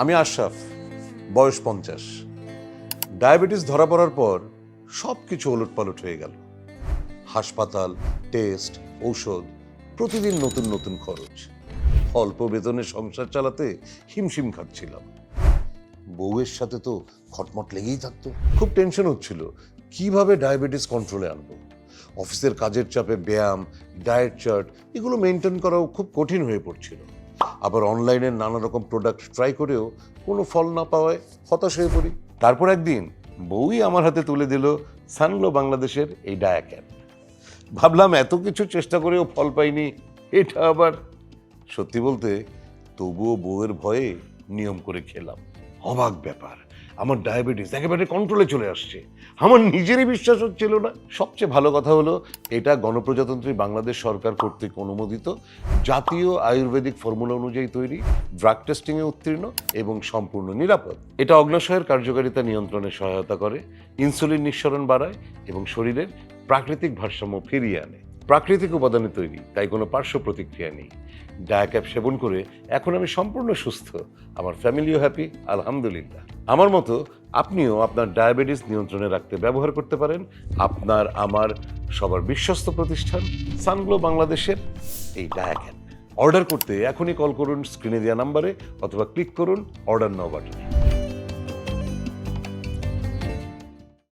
আমি আশরাফ, বয়স 50। ডায়াবেটিস ধরা পড়ার পর সব কিছু ওলটপালট হয়ে গেল। হাসপাতাল, টেস্ট, ঔষধ, প্রতিদিন নতুন নতুন খরচ। অল্প বেতনে সংসার চালাতে হিমশিম খাচ্ছিলাম। বউয়ের সাথে তো খটমট লেগেই থাকতো। খুব টেনশন হচ্ছিল কিভাবে ডায়াবেটিস কন্ট্রোলে আনবো। অফিসের কাজের চাপে ব্যায়াম, ডায়েট চার্ট এগুলো মেনটেন করাও খুব কঠিন হয়ে পড়ছিল। আবার অনলাইনে নানা রকম প্রোডাক্ট ট্রাই করেও কোনো ফল না পাওয়ায় হতাশ হয়ে পড়ি। তারপর একদিন বউই আমার হাতে তুলে দিল সানগ্লো বাংলাদেশের এই ডায়াক্যাপ। ভাবলাম এত কিছু চেষ্টা করেও ফল পাইনি, এটা আবার। সত্যি বলতে তবুও বউয়ের ভয়ে নিয়ম করে খেলাম। অবাক ব্যাপার, আমার ডায়াবেটিস একেবারে কন্ট্রোলে চলে আসছে। আমার নিজেরই বিশ্বাস হচ্ছিল না। সবচেয়ে ভালো কথা হলো, এটা গণপ্রজাতন্ত্রী বাংলাদেশ সরকার কর্তৃক অনুমোদিত, জাতীয় আয়ুর্বেদিক ফর্মুলা অনুযায়ী তৈরি, ড্রাগ টেস্টিংয়ে উত্তীর্ণ এবং সম্পূর্ণ নিরাপদ। এটা অগ্ন্যাশয়ের কার্যকারিতা নিয়ন্ত্রণে সহায়তা করে, ইনসুলিন নিঃসরণ বাড়ায় এবং শরীরের প্রাকৃতিক ভারসাম্য ফিরিয়ে আনে। প্রাকৃতিক উপাদানে তৈরি, তাই কোনো পার্শ্ব প্রতিক্রিয়া নেই। ডায়াক্যাপ সেবন করে এখন আমি সম্পূর্ণ সুস্থ, আমার ফ্যামিলিও হ্যাপি, আলহামদুলিল্লাহ। আমার মতো আপনিও আপনার ডায়াবেটিস নিয়ন্ত্রণে রাখতে ব্যবহার করতে পারেন আপনার, আমার, সবার বিশ্বস্ত প্রতিষ্ঠান সানগ্লো বাংলাদেশের এই ডায়াক্যাপ। অর্ডার করতে এখনই কল করুন স্ক্রিনে দেওয়া নাম্বারে অথবা ক্লিক করুন অর্ডার নাও বাটনে।